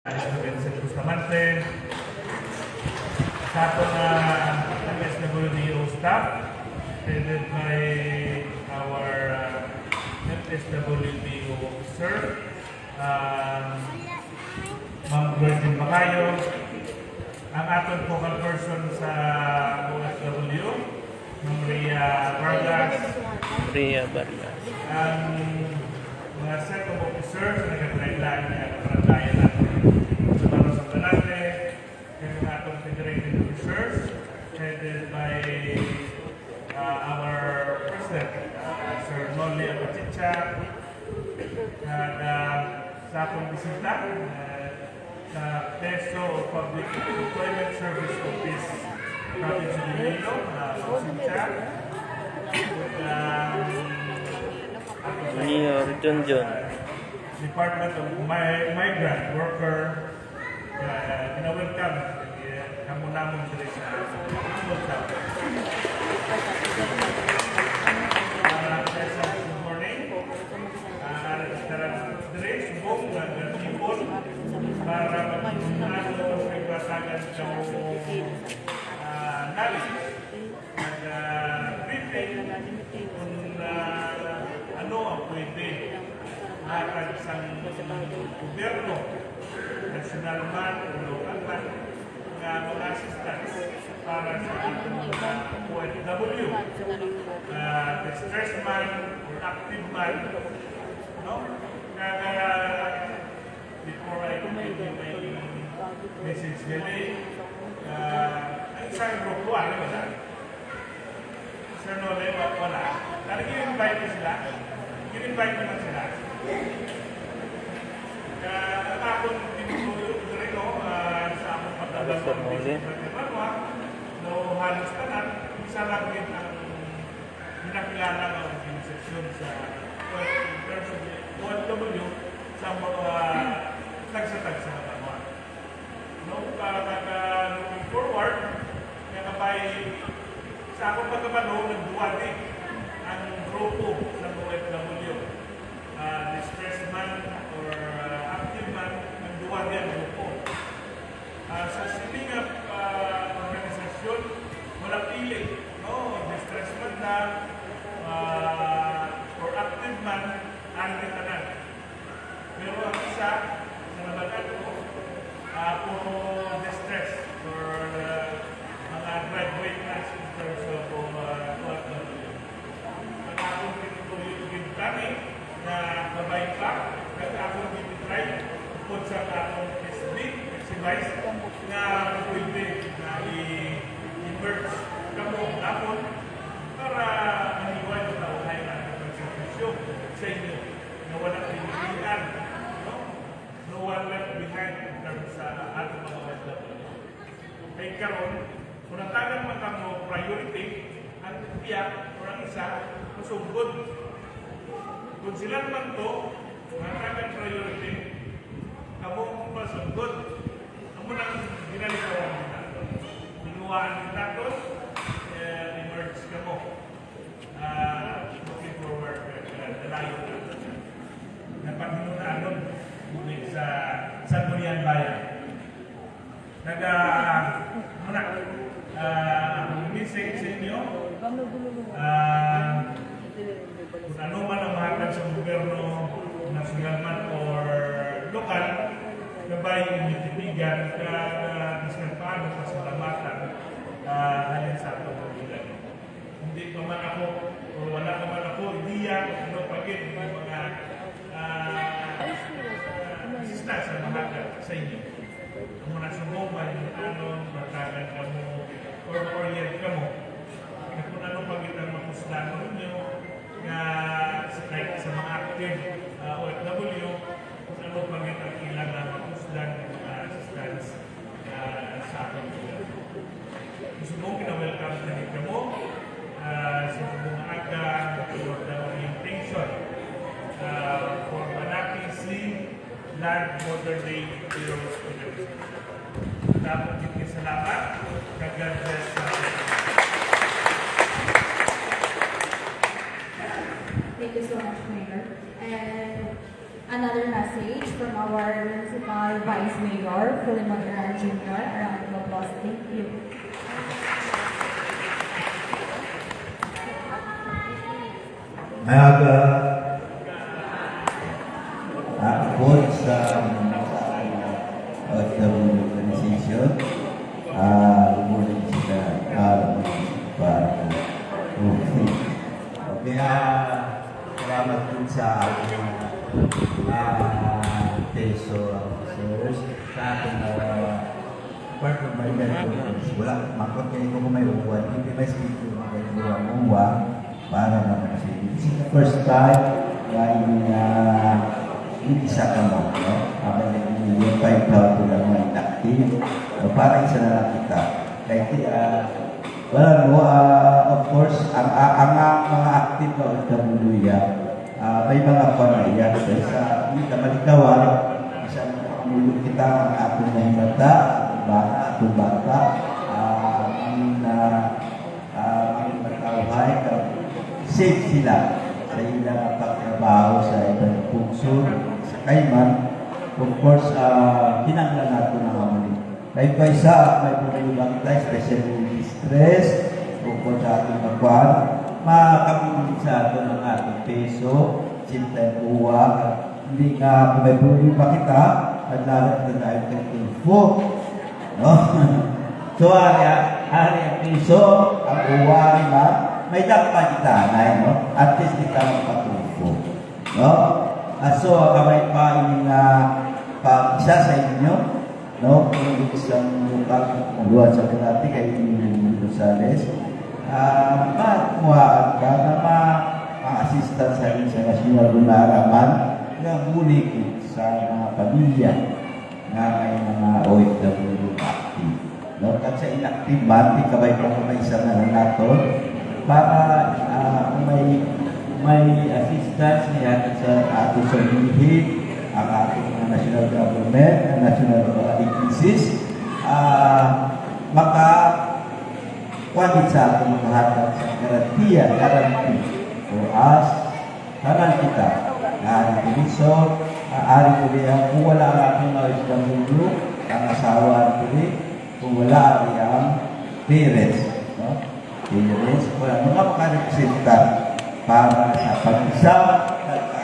Vincent Bustamante, sa ating MSWDO staff, headed by our MSWDO officer, Ma'am Gordon Bacayo, ang ating focal person sa OFW, Ma'am Rhea Vargas, ang mga set of officers na nag-trailan na kaparantayan natin sa Barrio San Galate, yung atong federated officers, headed by our president, Sir Noli Apachicha, at sa atong bisita, sa PESO o Public Employment Service Office, Province of Iloilo, Apachicha, Mayor Junjun. Department of Migrant Worker, welcome kamu namun dari good morning. Secara dari subong dan hipon para magpasagan kamu analysis at briefing kung ano ang pwede hatag sa gobyerno, national man o local man, nga mga assistance para sa ating mga OFW, distressed man or active man, no? Kaya before I continue my message today, ang isang grupo, ano ba? Sir Nole, wala. Talagang i-invite ko sila. I-invite naman sila. Ang akong tinutuyo rin sa akong pagdadal ng business ng Barwa, no halos kanan, isa lang din ang pinakilala ng organisasyon sa in terms of OFW sa mga tagsa-tagsa na Barwa. No, looking forward, nakabay sa akong pagkabalo, nagduwadi ang grupo ng OFW. Distressed man or active man, nagduwadi ang grupo. Sa siling organisasyon, wala pili. No? Distressed man na or active man, andin ka na. Pero ang isa, sa nabagat ko, puro distressed or mga graduate na in terms of OFW. Ang akong pinutulog kami na babay pa, at akong pinutry upod sa akong SB, si Vice, na pwede na i-merge kamo napon para maniwan yung tauhay natin ng servisyo sa inyo na walang pinipilian. No one left behind in terms sa ating mga OFW. Kaya karon, kung natagang matang priority, ang tiyak o ang isa, masugod. Kung sila naman to, natagang priority, kamong masugod. Ang munang ginalikawan din nato. Binuwaan din nato, emerge ka mo. Looking forward, dalayo nato. Napaghinunaanon, ngunit sa Sangguniang Bayan. Muna, message sa inyo, kung ano man ang mahatag sa gobyerno, national man or lokal, gabay initibigan ka isang paano pasalamatan halin sa atong komunidad. Hindi pa man ako, o wala pa man ako, ideya, ano pagin, yung mga assistance sa mahatag sa inyo. Kung nasubukan yung anon, matagan ka mo, or ma-orient ka mo, na kung ano pagitang mapuslan ninyo, na like, sa mga active OFW, kung ano pagitang ilang na mapuslan ng mga assistance sa ating lugar. Gusto mo, pinawelcome na rin ka mo, sa mga aga, for the orientation, for Manaki Sea Land Modern Day Heroes University. Dapat hindi salamat. God bless. Thank you so much, Mayor. And Another message from our Municipal Vice Mayor, Philemon Iran Jr. A round of applause. Thank you. Maaga ako sa OFW organization, umulit sila para kaya salamat din sa ating peso officers sa ating part of my members. Wala, makot kayo ko may uwan, hindi may speaker ng uwan para naman kasi this is the first time na isa ka mo, no? Habang yung 5,000 lang mga inactive, para isa na lang kita. Kaya of course, ang mga active na OFW, may mga panayag sa hindi ka malikawan, isang pamulong kita ang atong nahimata, atong bata, ang matawhay, safe sila sa ilang pagtrabaho sa ibang puso, sa kaiman. Of course, kinanglan natin ang amuli. Kahit pa isa, may pumulong tayo, especially stress, bukod sa ating magkuhan, makakabulong sa atin ang ating peso, sinta yung uwa, hindi nga kung may pumulong pa kita, at lalat na tayo kay info. No? So, ari ang peso, ang uwa, may dapat kita na, no? At least kita magpatulfo. No? So, kamay pa yung pag-isa sa inyo, no? Kung isang lupang magluwan sa kanati kay Rosales, makuhaan ka na ma-assistant sa inyo sa national lunaraman na bulik sa mga pamilya na may mga OFW active. No? At sa inactive man, di ka ba may isa na lang nato para may assistance niya sa ating sarili, ang ating national government, ang national agencies, makakwagit sa ating mahatag sa guarantee for us, tanan kita, na ating puliso, ari ko diyan, kung wala ang ating OFW, ang asawa ko kung wala ang parents, no? Parents, wala mga makarepresenta para sa pag-isa,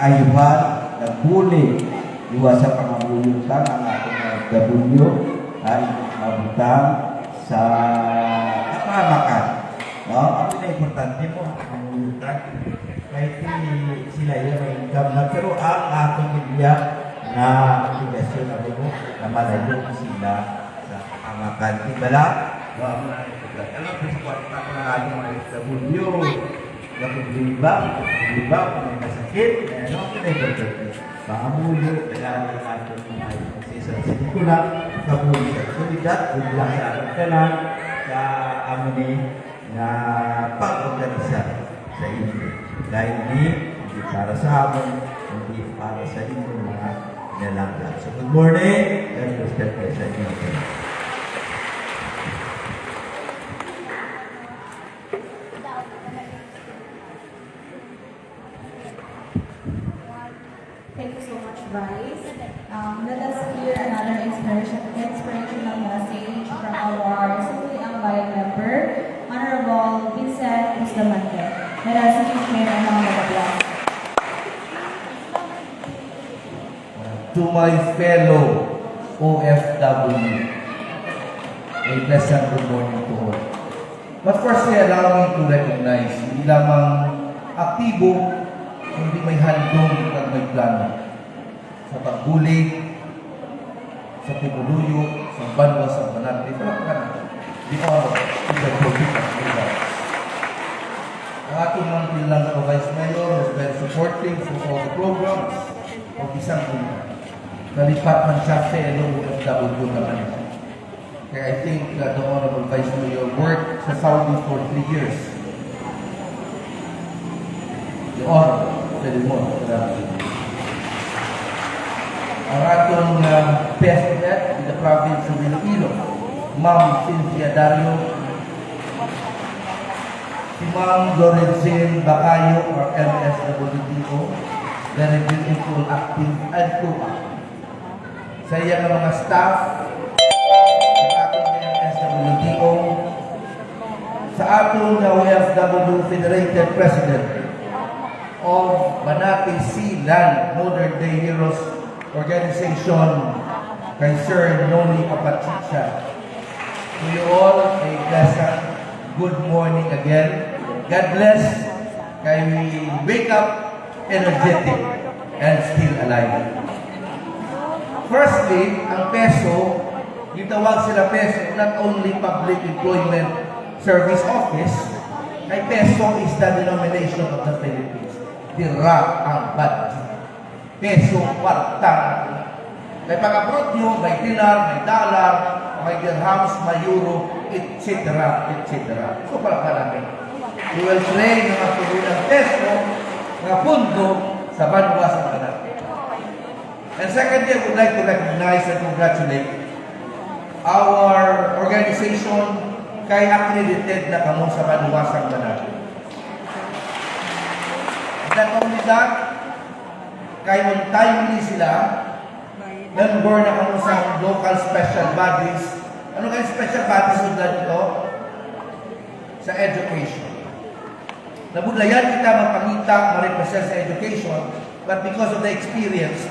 ayuhan, nagbuli, iwas sa pangabulutan ang ating OFW ay mabutang sa kapamakan. No? Ang pinaka-importante mo, pangabulutan, kahit hindi sila yung may income na, pero ang ating pamilya na obligasyon na mo, na malayo sila sa kapamakan. Diba lang? No? Alam ko sa kwarta ko ng ating mga OFW, nakubliba, kung may masakit, ano, pinag-importante. Pangamulo, kailangan ng ating mga ipagsisan. Sige ko na, kapulo sa solidat, bigla sa ating kanan, sa amuni na pag-organisa sa inyo. Dahil hindi para sa hamon, hindi para sa inyo mga nalanggan. So, good morning, and respect sa inyo. Thank you so much, Vice. Let us hear another inspirational message from our Assembly ang Bayan member, Honorable Vincent Bustamante. Let us hear a round of applause. To my fellow OFW, a pleasant good morning to all. But firstly, allow me to recognize, hindi lamang aktibo, hindi may handong at may plano sa pagbuli, sa pumuluyo, sa banwa, sa banat, the honor to the political leader. Ang ating mga pilang Vice Mayor was very supportive of all the programs of isang nalipat man siya fellow OFW naman. Kaya I think the Honorable Vice Mayor worked sa Saudi for 3 years. The honor, Filemon. Ang atong President in the province of Iloilo, Ma'am Cynthia Dario, si Ma'am Lorenzin Bacayo, or MSWDO, very beautiful, active, and proactive. Sa iya nga mga staff, sa ating SWDO, sa atong OFW Federated President of Banati Sea Land Modern Day Heroes Organization, kay Sir Noli Apachicha. To you all, a pleasant good morning again. God bless. Kay we wake up energetic and still alive. Firstly, ang peso, gitawag sila peso, not only Public Employment Service Office, kay peso is the denomination of the Philippines. Dira ang budget. Peso, kwarta. May pag-abroad nyo, may dinar, may dollar, may dirhams, may euro, etc. etc. So, para namin. We will pray na matuloy ng peso, mga pundo, sa banwa sa kanan. And secondly, I would like to recognize and congratulate our organization kay accredited na kamo sa banwa sa kanan. Not only that, kay timely sila, member na kamo sa local special bodies. Ano kayo special bodies sundan ito? Sa education. Nabudlayan kita mapangita, ma-represent sa education, but because of the experience,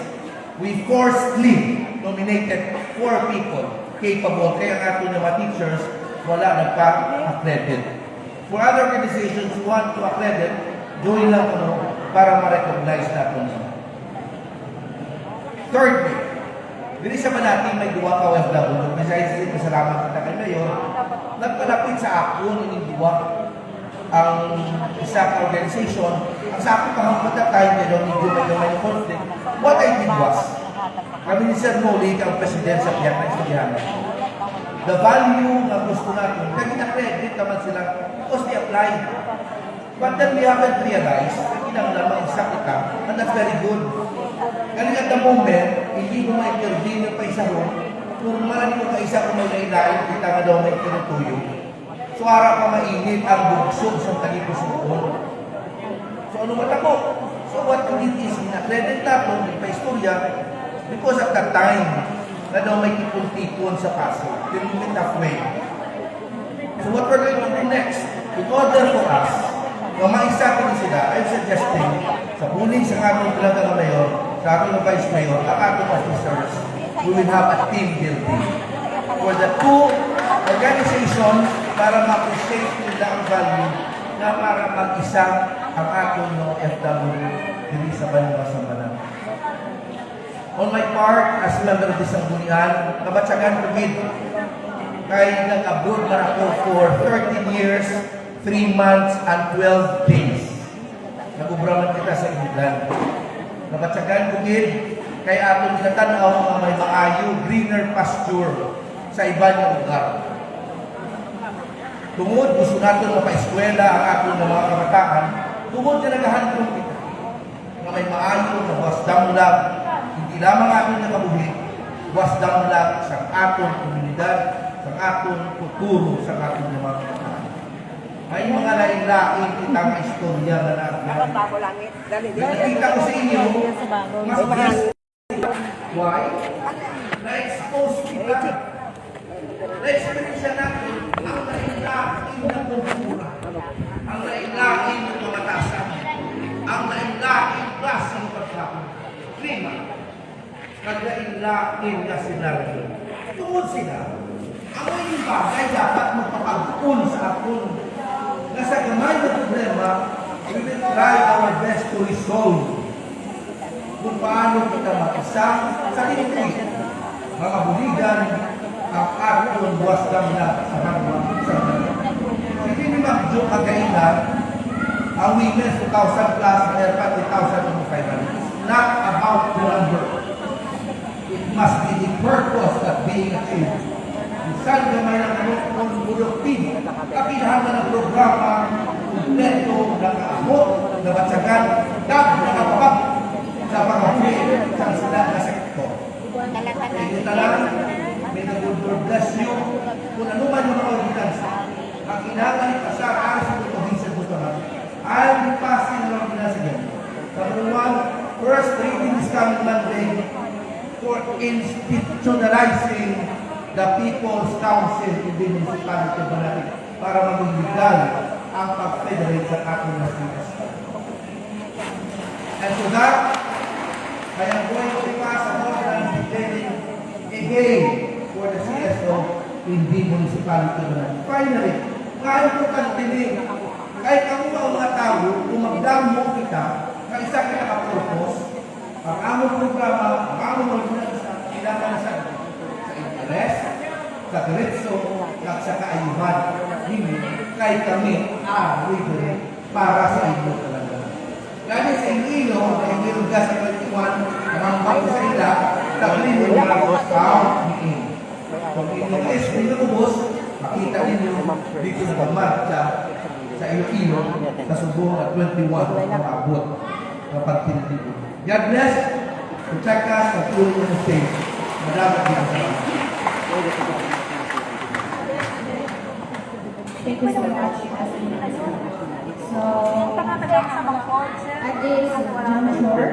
we forcefully nominated 4 people capable. Kaya ang ating mga teachers, wala nagpa-accredit. For other organizations who want to accredit, join lang ano para ma-recognize natin. Thirdly, dili sa natin may duwa ka OFW. Kasi salamat kita kay Mayor. Nagpalapit sa ako ng duwa ang isa organization. Ang sa akin pangangkota tayo medyo may conflict. What I did was, kami ni Sir Noli, ang president sa Piyak na Estudyante. The value na gusto natin, kaya ina-credit naman sila because they apply. But then we haven't realized, kinangalaman isa kita, and that's very good. Kasi at the moment, hindi mo ma-intervene pa isa ron, kung marami mo ka isa kung may nailain, kita nga daw may tinutuyo. So, ara pa mainit ang bugsog sa tagipusuon. So, ano matako? So, what we did is, ina-credit natin, may pa-istorya, because at that time, na daw may tipon-tipon sa paso. Tinumit halfway. So, what we're going to do next, in order for us, na maisa ko sila, I'm suggesting, sa buling sa atong talaga na mayor, sa atong vice mayor, ang atong officers, we will have a team building. For the 2 organizations, para ma-appreciate nila ang value, na para mag-isa ang atong FW dili sa banwa sa Manang. On my part, as member of isang bunian, nabatsagan ko kay nag-abroad man ako for 13 years, 3 months, and 12 days. Nag-ubraman kita sa England. Nabatsagan ko kay atong natanaw nga may maayo, greener pasture sa iba niyang lugar. Tungod, gusto natin mapa-eskwela ang atong mga kabataan, tungod na naghahandong kita. Na may maayo, na wasdang lang, hindi lamang atong nakabuhi, wasdang lang sa atong komunidad, sa atong futuro, sa atong mga kabataan. May mga lain-lain kitang istorya na natin. Nakita ko sa inyo, mas bilis. Why? Na-expose kita. Na-experience natin ang lain-lain na kultura. Ang lain-lain na tumatasan. Ang lain-lain klaseng pagkakong. Klima. Naglain-lain na senaryo. Tungod sila, ang mga bagay dapat magpapag-un sa akong na sa gamay na problema, we will try our best to resolve kung paano kita mag-isang sa tinig. Mga buligan, ang atong buwas damla sa hanggang sa hindi ni Magjo kagainan, ang women's 2,000 plus, and 5,500. It's not about the number. It must be the purpose that being achieved. Saan gamay ng produktibo, kapinahan ng programa, kumpleto, nakaamot, nabatsagan, nakapapap sa pag-apit sa sila na sektor. Ito talang, may nag-God bless you, kung ano man yung mga ordinansa, ang kinagal sa aras ng ito, Vincent Bustaman, I'll be passing along the again. Number 1, first institutionalizing the People's Council in the Municipality of Manatee para maging legal ang pag-federate sa ating nasyons. And to that, I am going to pass an ordinance declaring again for the CSO in the Municipality of Manatee. Finally, kahit po kantinig, kahit ako ba ang mga tao, kung magdamo kita, na isa ka nakapurpose, ang among programa, ang among ordinansa, kailangan sa interes, sa diretso, at sa kaayuhan. Hindi, kahit kami, libre para sa inyo talaga. Lagi sa inyo, na inyo sa 21, ang mga sa ila, taglin mo mga account ni Ino. Kung inyo na is, pinubos, makita ninyo dito sa pagmarcha sa Iloilo, sa Subo at 21 ang abot ng pagtinitibo. God bless. Protect us at tulong mo sa state. Malamat dito sa mga. Thank you so much. So, at this juncture,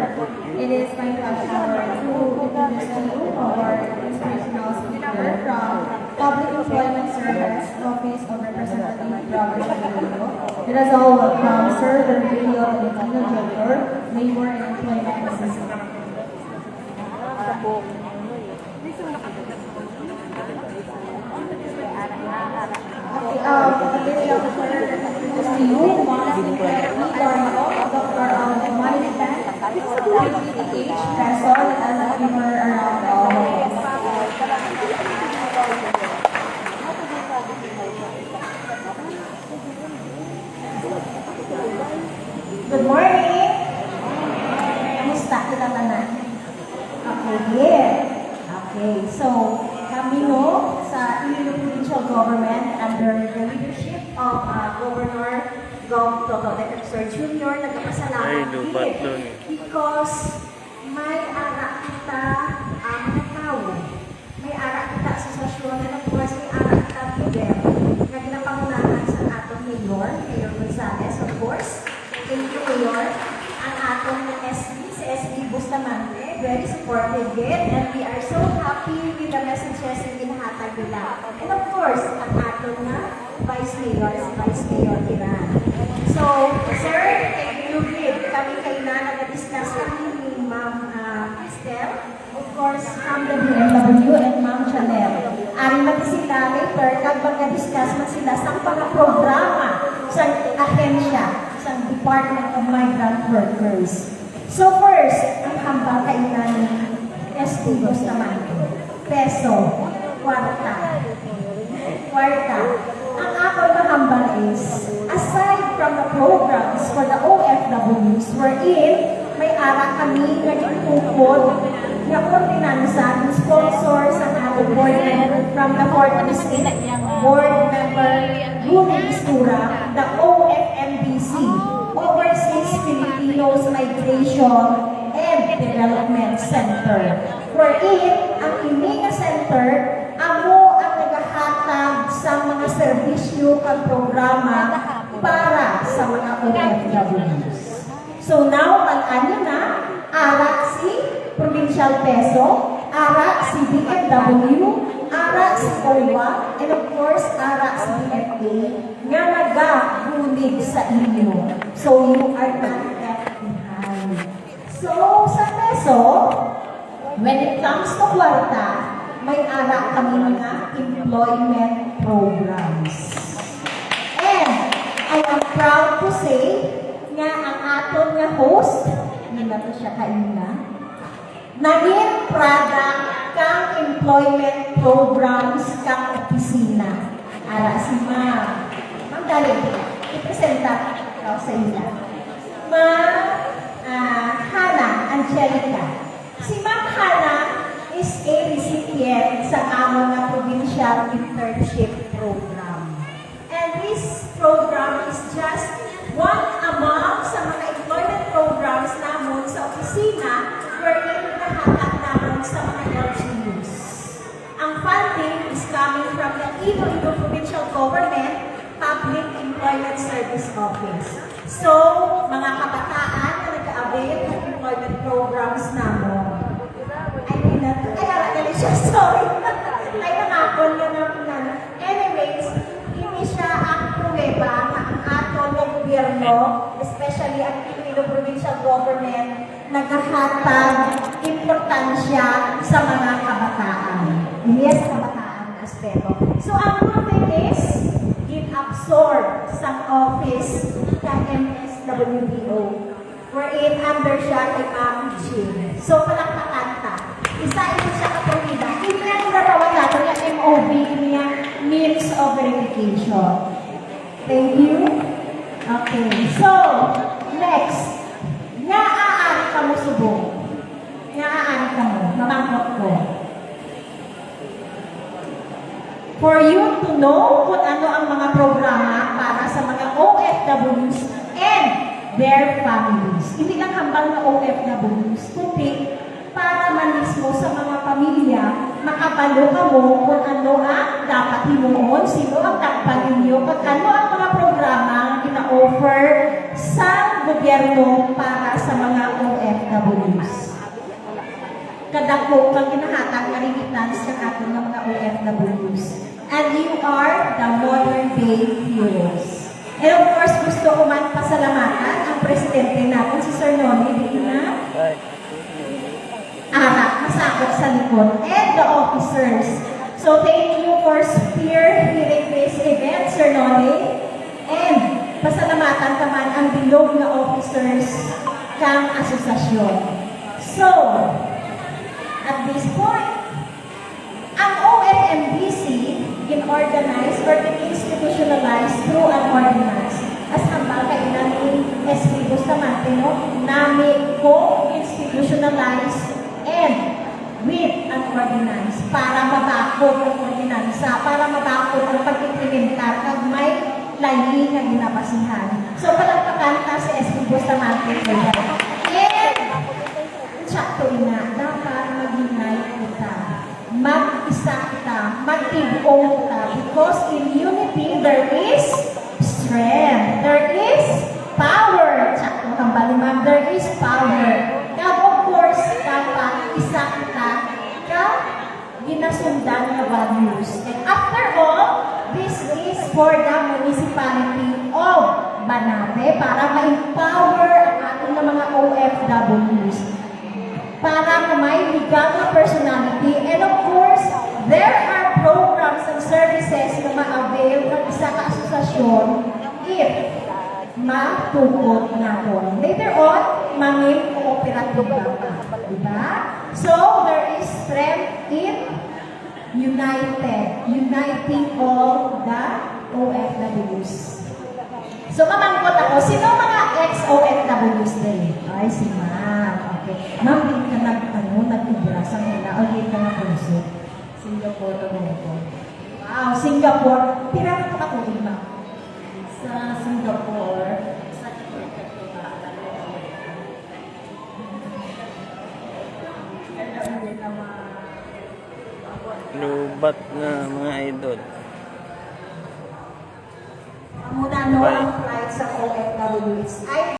it is my pleasure to introduce to you our inspirational speaker from Public Employment Service Office of Representative Robert Filipino. It is all welcome, Sir Virgilio Filipino Jr., Labor and Employment Assistant. This doctor introduce to you, Doctor Management, PPH, Quezon, as a humor around all of us. Good morning! Kamusta kita tanan? Okay. Okay, so kami no sa Iloilo Provincial Government under the leadership of Governor Gov. Toto Sir Jr. nagpapasalamat din because may ara kita mga tao, may ara kita sa sosyon, and of course may ara kita leader na ginapangunahan sa atong Mayor Gonzales, of course. Thank you, Mayor. Ang atong SB, si SB Bustamante, very supportive din, and we are so happy with the messages na ginahatag nila. And of course, ang atong na Vice Mayor, si Vice Mayor Iran. So, sir, thank you, kami kayo na nag-discuss kami ni Ma'am Estelle, of course, from the BMW and Ma'am Chanel. Ari man sila later, nag-discuss man sila sa mga programa sa ahensya, sa Department of Migrant Workers. So first, ang hambang kainan ni SB Bustamante, peso, kwarta. Ang ako na hambang is, aside from the programs for the OFWs, wherein may ara kami nagtutupod na ordinansa ng sponsor sa ating board member from the 4th District Board Member Rumi Istura, the OFMBC, Overseas Filipinos Migration and Development Center. Wherein, ang Iminga Center, amo ang naghahatag sa mga serbisyo at programa para sa mga OFWs. So now, talaan nyo na, arak si Provincial Peso, arak si BMW, arak si OWA, and of course, arak si DFA, nga nag-unig sa inyo. So you are not left behind. So, sa peso, when it comes to kwarta, may arak kami mga employment programs. And I am proud to say nga ang aton nga host, hindi na to siya kaina, naging product kang employment programs kang opisina. Ara si Ma'am Dali, ipresenta ko sa ila. Ma'am Hana Angelica. Si Ma'am Hana is a recipient sa among nga provincial internship program. And this program is just one among sa mga employment programs namon sa opisina wherein nakahatag namon sa mga LGUs. Ang funding is coming from the Iloilo Provincial Government Public Employment Service Office. So, mga kabataan na nag-avail ng employment programs namon, ay Sorry. Ay, nakakon yun ang Anyways, hindi siya ang pruweba na ang ato ng gobyerno, especially ang Iloilo Provincial Government, naghahatag importansya sa mga kabataan. Yes, kabataan aspeto. So, ang proven is, absorb sa office ng MSWDO, wherein under siya kay Ma'am Jean. So, palakpakan ta. Isa ito siya kapatida. Hindi na nagtatawag natin yung MOV niya, means of verification. Thank you. Okay. So, next. Naaari ka mo subong. Naaari ka mo. Mamangkot ko. For you to know kung ano ang mga programa para sa mga OFWs and their families. Hindi lang hambang na OFWs, kundi para man mismo sa mga pamilya, makabalo ka mo kung ano ang dapat himuon, sino ang takpan ninyo, kung ano ang mga programa na ina-offer sa gobyerno para sa mga OFWs. Kadako kang kinahatag na rinitans ng ating mga OFWs. And you are the modern day heroes. And of course, gusto ko man pasalamatan ang presidente natin, si Sir Noni, dito na masakot sa likod, and the officers. So thank you for spearheading this event, Sir Noni. And pasalamatan ka man ang bilog na officers kang asosasyon. So, at this point, ang OFMBC in-organize or in-institutionalize through an ordinance. As hambal kayo namin SP Bustamante, no? Namin ko institutionalize and with an ordinance para mabakod ang ordinansa, para mabakod ang pag-implementar kag may lahi na ginabasihan. So, palagpakan ta sa SP Bustamante ko yan. And, sakto ina, dapat mag-unite kita. Mag-isa kita, mag-tibong kita, because in unity, there is strength, there is power. Sakto kang bali, ma'am, there is power. Kaya of course, dapat isa kita ka ginasundan na values. And after all, this is for the municipality of Banate para ma-empower ang ating mga OFWs. Para may legal na personality. And of course, there are programs and services na ma-avail ng isa ka asosasyon if matukot na po. Later on, mangin kooperatiba pa. Diba? So, there is strength in uniting all the OFWs. So, mamangkot ako, sino mga ex-OFWs din? Ay, si Ma'am. Okay. Ma'am, din ka nag-ibra sa nila o din ka na-puso? Singapore na mo. Wow, Singapore. Tira na ka ako, Ma'am? Sa Singapore, sa Lubat na mga idol. muna no ang flight sa OFWs.